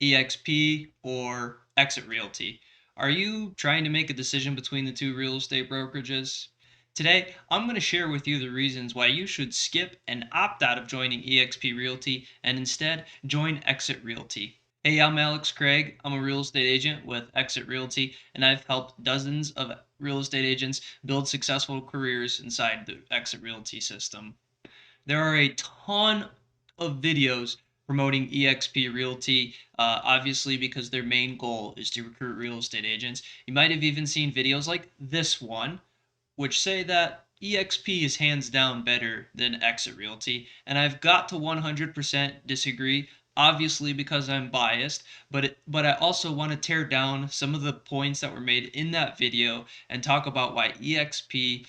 eXp or Exit Realty. Are you trying to make a decision between the two real estate brokerages? Today, I'm going to share with you the reasons why you should skip and opt out of joining eXp Realty and instead join Exit Realty. Hey, I'm Alex Craig. I'm a real estate agent with Exit Realty, and I've helped dozens of real estate agents build successful careers inside the Exit Realty system. There are a ton of videos promoting eXp Realty, obviously because their main goal is to recruit real estate agents. You might have even seen videos like this one, which say that eXp is hands down better than Exit Realty, and I've got to 100% disagree. Obviously, because I'm biased, but I also want to tear down some of the points that were made in that video and talk about why eXp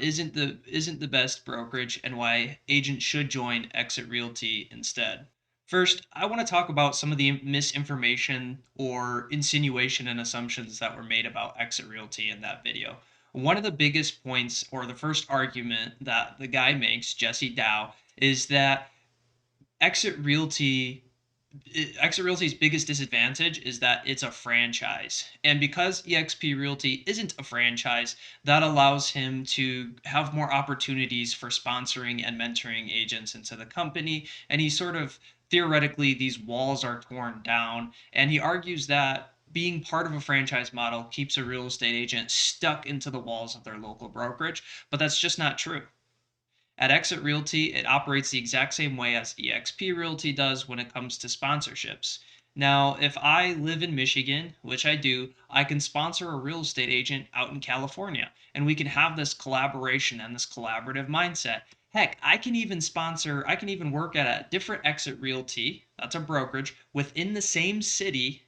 isn't the best brokerage and why agents should join Exit Realty instead. First, I want to talk about some of the misinformation or insinuation and assumptions that were made about Exit Realty in that video. One of the biggest points, or the first argument that the guy makes, Jesse Dow, is that Exit Realty Exit Realty's biggest disadvantage is that it's a franchise. And because eXp Realty isn't a franchise, that allows him to have more opportunities for sponsoring and mentoring agents into the company. And he sort of theoretically, these walls are torn down. And he argues that being part of a franchise model keeps a real estate agent stuck into the walls of their local brokerage. But that's just not true. At Exit Realty, it operates the exact same way as eXp Realty does when it comes to sponsorships. Now, if I live in Michigan, which I do, I can sponsor a real estate agent out in California, and we can have this collaboration and this collaborative mindset. Heck, I can even work at a different Exit Realty, that's a brokerage, within the same city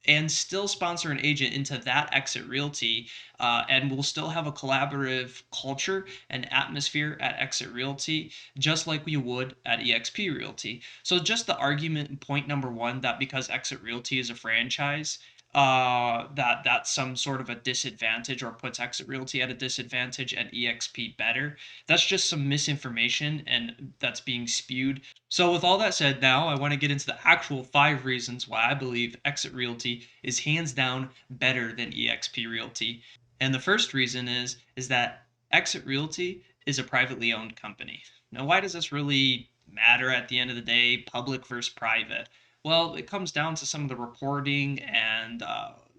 and still sponsor an agent into that Exit Realty, and we'll still have a collaborative culture and atmosphere at Exit Realty, just like we would at eXp Realty. So, just the argument point number one that because Exit Realty is a franchise, that's some sort of a disadvantage or puts Exit Realty at a disadvantage and eXp better. That's just some misinformation and that's being spewed. So, with all that said, now I want to get into the actual 5 reasons why I believe Exit Realty is hands down better than eXp Realty. And the first reason is that Exit Realty is a privately owned company. Now, why does this really matter at the end of the day, public versus private? Well, it comes down to some of the reporting and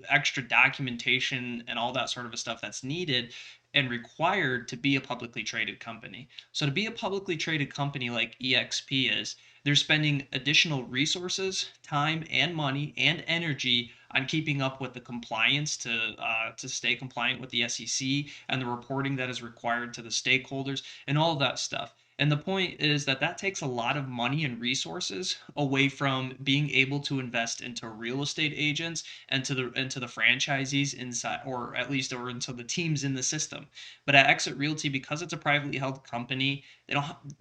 extra documentation and all that sort of stuff that's needed and required to be a publicly traded company. So to be a publicly traded company like eXp is, they're spending additional resources, time, and money and energy on keeping up with the compliance to stay compliant with the SEC and the reporting that is required to the stakeholders and all of that stuff. And the point is that that takes a lot of money and resources away from being able to invest into real estate agents and to the franchisees inside, or at least or into the teams in the system. But at Exit Realty, because it's a privately held company,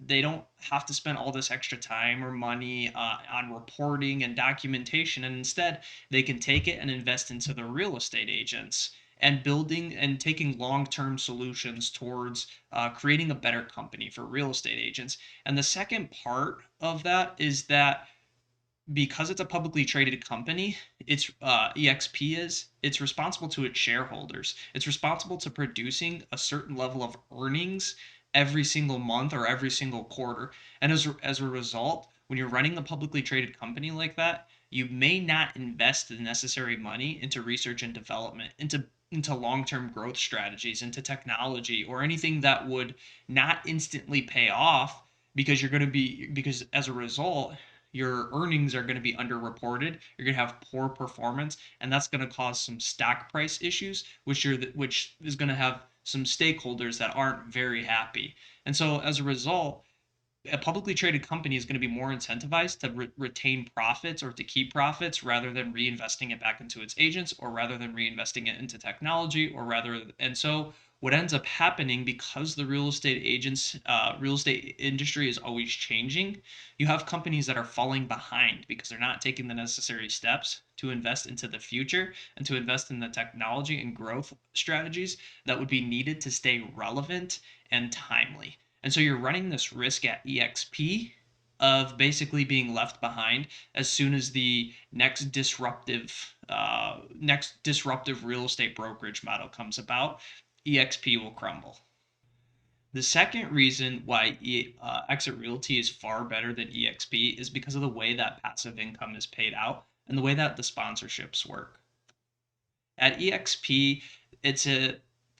they don't have to spend all this extra time or money on reporting and documentation, and instead they can take it and invest into the real estate agents and building and taking long-term solutions towards creating a better company for real estate agents. And the second part of that is that because it's a publicly traded company, eXp it's responsible to its shareholders. It's responsible to producing a certain level of earnings every single month or every single quarter. And as a result, when you're running a publicly traded company like that, you may not invest the necessary money into research and development, into long-term growth strategies, into technology, or anything that would not instantly pay off because as a result your earnings are going to be underreported. You're going to have poor performance, and that's going to cause some stock price issues, which is going to have some stakeholders that aren't very happy. And so, as a result, a publicly traded company is going to be more incentivized to retain profits or to keep profits rather than reinvesting it back into its agents or rather than reinvesting it into technology or rather and so what ends up happening because the real estate industry is always changing, you have companies that are falling behind because they're not taking the necessary steps to invest into the future and to invest in the technology and growth strategies that would be needed to stay relevant and timely. And so you're running this risk at eXp of basically being left behind as soon as the next disruptive real estate brokerage model comes about. EXP will crumble. The second reason why Exit Realty is far better than EXP is because of the way that passive income is paid out and the way that the sponsorships work. At eXp, it's a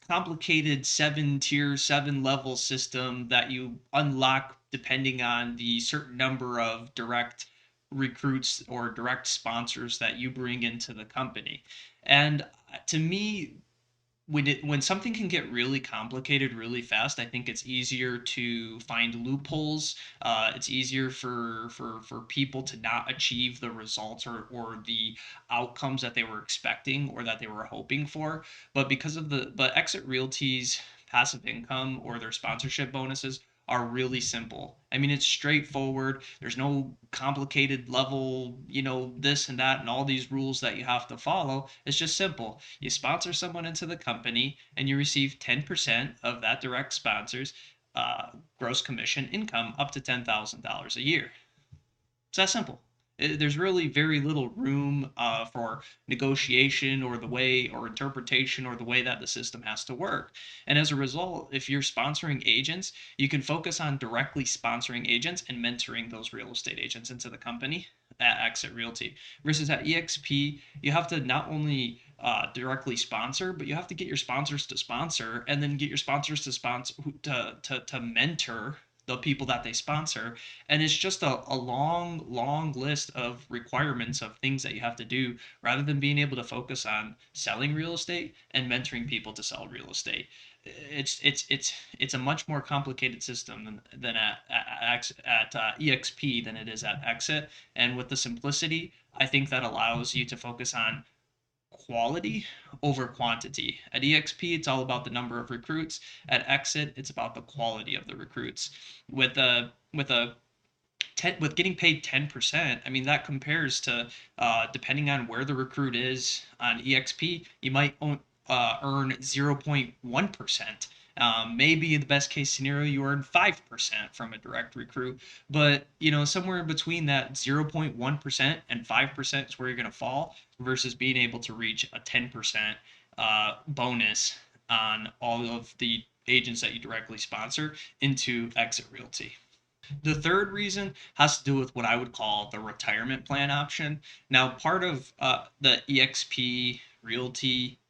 complicated 7 tier, 7 level system that you unlock depending on the certain number of direct recruits or direct sponsors that you bring into the company. And to me, when something can get really complicated really fast, I think it's easier to find loopholes. It's easier for people to not achieve the results or the outcomes that they were expecting or that they were hoping for. But Exit Realty's passive income or their sponsorship bonuses are really simple. I mean, it's straightforward. There's no complicated level, this and that, and all these rules that you have to follow. It's just simple. You sponsor someone into the company, and you receive 10% of that direct sponsor's gross commission income up to $10,000 a year. It's that simple. There's really very little room for negotiation or the way or interpretation or the way that the system has to work. And as a result, if you're sponsoring agents, you can focus on directly sponsoring agents and mentoring those real estate agents into the company at Exit Realty. Versus at EXP, you have to not only directly sponsor, but you have to get your sponsors to sponsor, and then get your sponsors to sponsor to mentor the people that they sponsor. And it's just a long list of requirements of things that you have to do rather than being able to focus on selling real estate and mentoring people to sell real estate. It's a much more complicated system than at EXP than it is at Exit. And with the simplicity, I think that allows you to focus on quality over quantity. At eXp, it's all about the number of recruits. At Exit, it's about the quality of the recruits. With getting paid 10%, I mean that compares to depending on where the recruit is on EXP, you might earn 0.1%. Maybe in the best case scenario, you earn 5% from a direct recruit, but somewhere in between that 0.1% and 5% is where you're going to fall, versus being able to reach a 10% bonus on all of the agents that you directly sponsor into Exit Realty. The third reason has to do with what I would call the retirement plan option. Now, part of the eXp Realty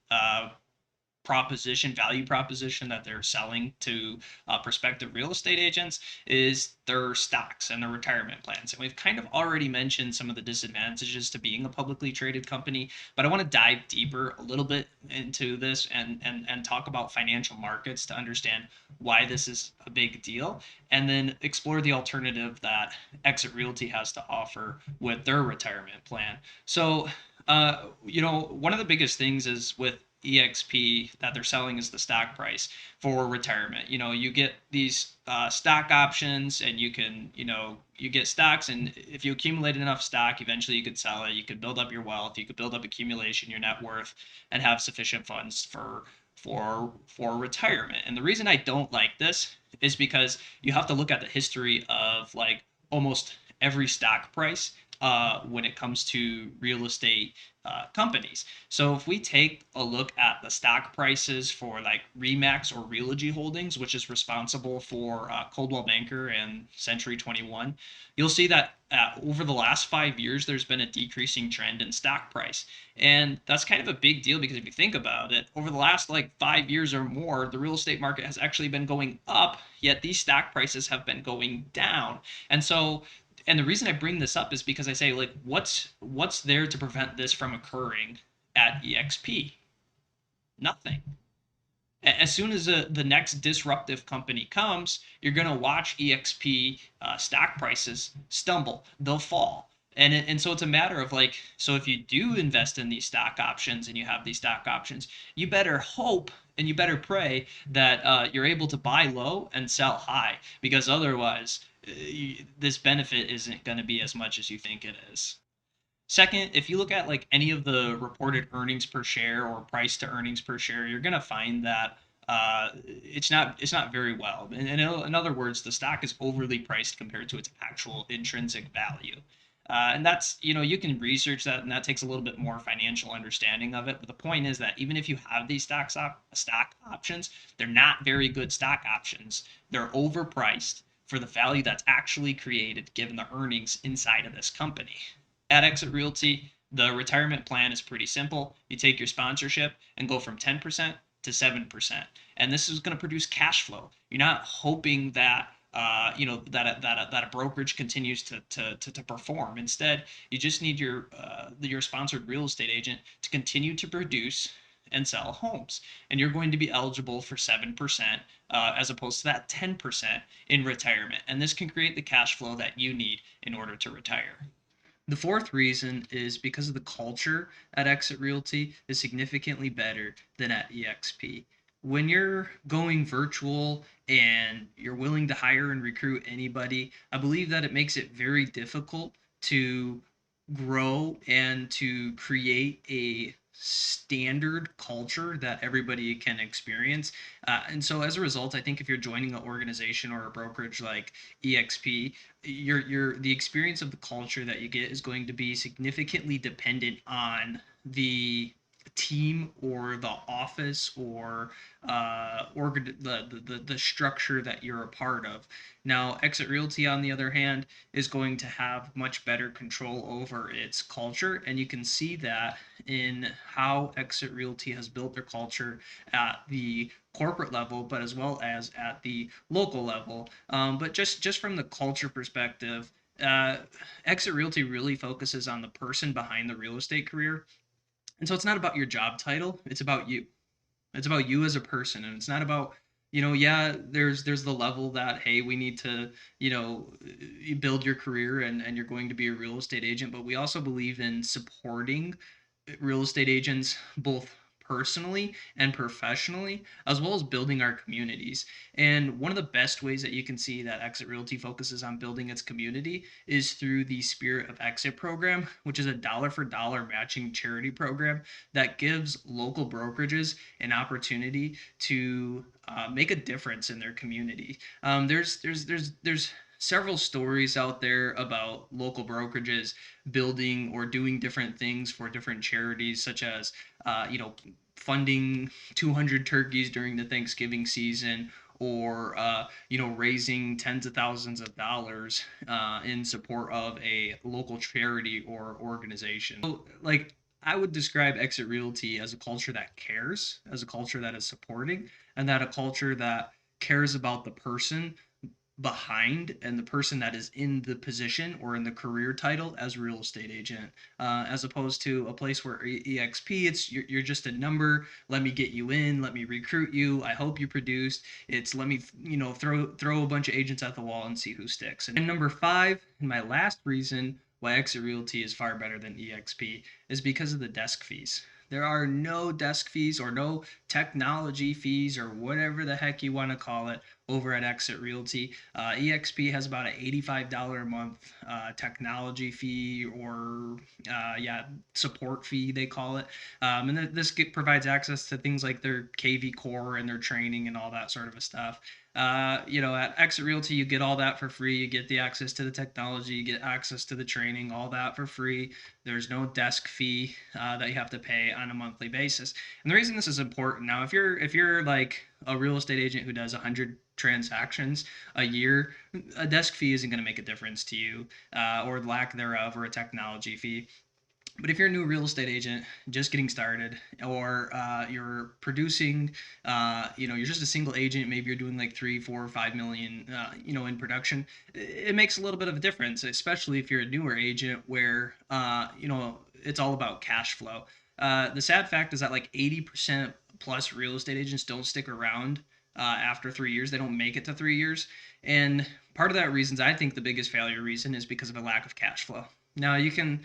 value proposition that they're selling to prospective real estate agents is their stocks and their retirement plans. And we've kind of already mentioned some of the disadvantages to being a publicly traded company, but I want to dive deeper a little bit into this and talk about financial markets to understand why this is a big deal, and then explore the alternative that Exit Realty has to offer with their retirement plan. So, one of the biggest things is with EXP that they're selling is the stock price for retirement. You get these stock options, and you get stocks, and if you accumulate enough stock, eventually you could sell it. You could build up your wealth. You could build up accumulation, your net worth, and have sufficient funds for retirement. And the reason I don't like this is because you have to look at the history of like almost every stock price when it comes to real estate companies. So if we take a look at the stock prices for like Remax or Realogy Holdings, which is responsible for Coldwell Banker and Century 21, you'll see that over the last 5 years, there's been a decreasing trend in stock price. And that's kind of a big deal because if you think about it, over the last like 5 years or more, the real estate market has actually been going up, yet these stock prices have been going down. And the reason I bring this up is because I say, like, what's there to prevent this from occurring at EXP? Nothing. As soon as the next disruptive company comes, you're going to watch EXP stock prices stumble. They'll fall. And so it's a matter of like, so if you do invest in these stock options and you have these stock options, you better hope and you better pray that you're able to buy low and sell high, because otherwise this benefit isn't going to be as much as you think it is. Second, if you look at like any of the reported earnings per share or price to earnings per share, you're going to find that it's not very well. In other words, the stock is overly priced compared to its actual intrinsic value. And that's, you can research that, and that takes a little bit more financial understanding of it. But the point is that even if you have these stock options, they're not very good stock options. They're overpriced for the value that's actually created given the earnings inside of this company. At Exit Realty, the retirement plan is pretty simple. You take your sponsorship and go from 10% to 7%. And this is going to produce cash flow. You're not hoping that that a brokerage continues to perform. Instead, you just need your sponsored real estate agent to continue to produce and sell homes, and you're going to be eligible for 7% as opposed to that 10% in retirement. And this can create the cash flow that you need in order to retire. The fourth reason is because of the culture at Exit Realty is significantly better than at eXp. When you're going virtual and you're willing to hire and recruit anybody, I believe that it makes it very difficult to grow and to create a standard culture that everybody can experience. And so as a result, I think if you're joining an organization or a brokerage like eXp, the experience of the culture that you get is going to be significantly dependent on the team or the office or the structure that you're a part of. Now, Exit Realty, on the other hand, is going to have much better control over its culture, and you can see that in how Exit Realty has built their culture at the corporate level, but as well as at the local level. But just from the culture perspective, uh, Exit Realty really focuses on the person behind the real estate career, and so it's not about your job title; it's about you. It's about you as a person, and it's not about, yeah, there's the level that, hey, we need to, you build your career, and you're going to be a real estate agent, but we also believe in supporting real estate agents both personally and professionally, as well as building our communities. And one of the best ways that you can see that Exit Realty focuses on building its community is through the Spirit of Exit program, which is a dollar for dollar matching charity program that gives local brokerages an opportunity to make a difference in their community. There's several stories out there about local brokerages building or doing different things for different charities, such as funding 200 turkeys during the Thanksgiving season, or raising tens of thousands of dollars in support of a local charity or organization. So, like, I would describe Exit Realty as a culture that cares, as a culture that is supporting, and that a culture that cares about the person behind and the person that is in the position or in the career title as real estate agent, as opposed to a place where exp, it's you're just a number. Let me get you in, let me recruit you, I hope you produce. It's let me throw a bunch of agents at the wall and see who sticks. And number five, and my last reason why Exit Realty is far better than exp, is because of the desk fees. There are no desk fees or no technology fees or whatever the heck you want to call it over at Exit Realty. eXp has about an $85 a month technology fee, or support fee, they call it. And this provides access to things like their KV core and their training and all that sort of stuff. At Exit Realty, you get all that for free. You get the access to the technology, you get access to the training, all that for free. There's no desk fee that you have to pay on a monthly basis. And the reason this is important now, if you're like a real estate agent who does 100 transactions a year, a desk fee isn't going to make a difference to you, or lack thereof, or a technology fee. But if you're a new real estate agent just getting started, or you're producing, you're just a single agent, maybe you're doing like 3, 4, 5 million, in production, it makes a little bit of a difference, especially if you're a newer agent where, it's all about cash flow. The sad fact is that like 80% plus real estate agents don't stick around after 3 years. They don't make it to 3 years. And part of that reason, I think the biggest failure reason, is because of a lack of cash flow. Now you can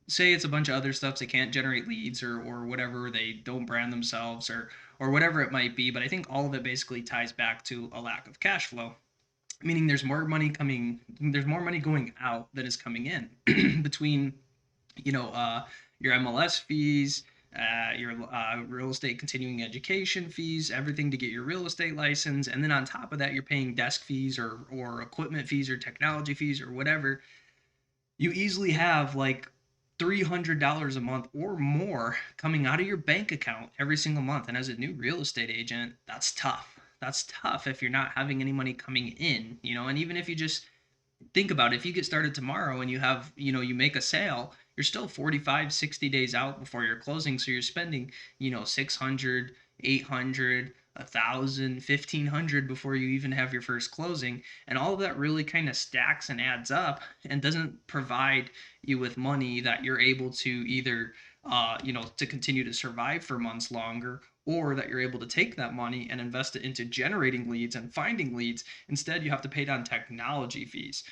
say it's a bunch of other stuff. They can't generate leads, or whatever. They don't brand themselves, or whatever it might be. But I think all of it basically ties back to a lack of cash flow, meaning there's more money going out than is coming in between, your MLS fees, your real estate continuing education fees, everything to get your real estate license, and then on top of that, you're paying desk fees or equipment fees or technology fees or whatever. You easily have like $300 a month or more coming out of your bank account every single month. And as a new real estate agent, that's tough. That's tough if you're not having any money coming in, and even if you just think about it, if you get started tomorrow and you make a sale, you're still 45, 60 days out before you're closing. So you're spending, 600, 800, 1,000, 1,500 before you even have your first closing. And all of that really kind of stacks and adds up and doesn't provide you with money that you're able to either, to continue to survive for months longer, or that you're able to take that money and invest it into generating leads and finding leads. Instead, you have to pay down technology fees.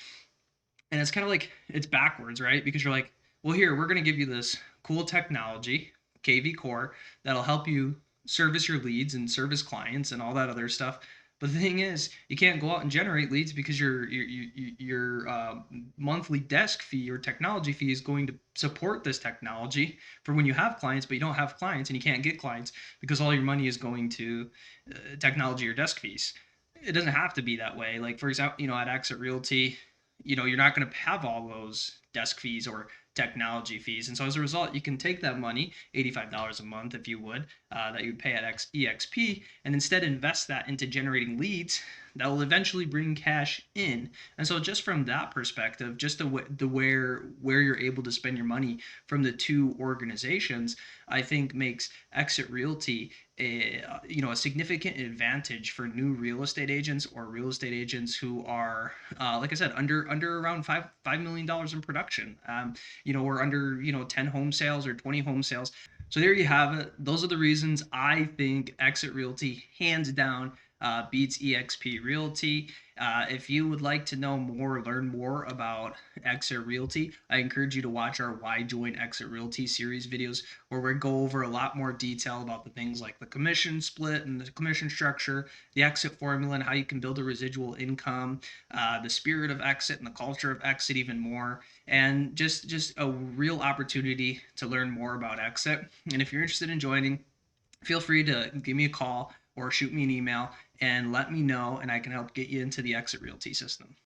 And it's kind of like it's backwards, right? Because you're like, well, here, we're going to give you this cool technology, KV Core, that'll help you service your leads and service clients and all that other stuff. But the thing is, you can't go out and generate leads because your monthly desk fee or technology fee is going to support this technology for when you have clients, but you don't have clients and you can't get clients because all your money is going to technology or desk fees. It doesn't have to be that way. Like for example, at Exit Realty, you're not going to have all those desk fees or technology fees. And so as a result, you can take that money, $85 a month if you would, that you would pay at eXp, and instead invest that into generating leads that will eventually bring cash in. And so just from that perspective, just the where you're able to spend your money from the two organizations, I think makes Exit Realty a significant advantage for new real estate agents or real estate agents who are, like I said, under around $5 million in production, or under 10 home sales or 20 home sales. So there you have it. Those are the reasons I think Exit Realty hands down beats eXp Realty. If you would like to know more, learn more about Exit Realty, I encourage you to watch our Why Join Exit Realty series videos, where we go over a lot more detail about the things like the commission split and the commission structure, the exit formula, and how you can build a residual income, the spirit of exit and the culture of exit even more, and just a real opportunity to learn more about exit. And if you're interested in joining, feel free to give me a call or shoot me an email and let me know, and I can help get you into the Exit Realty system.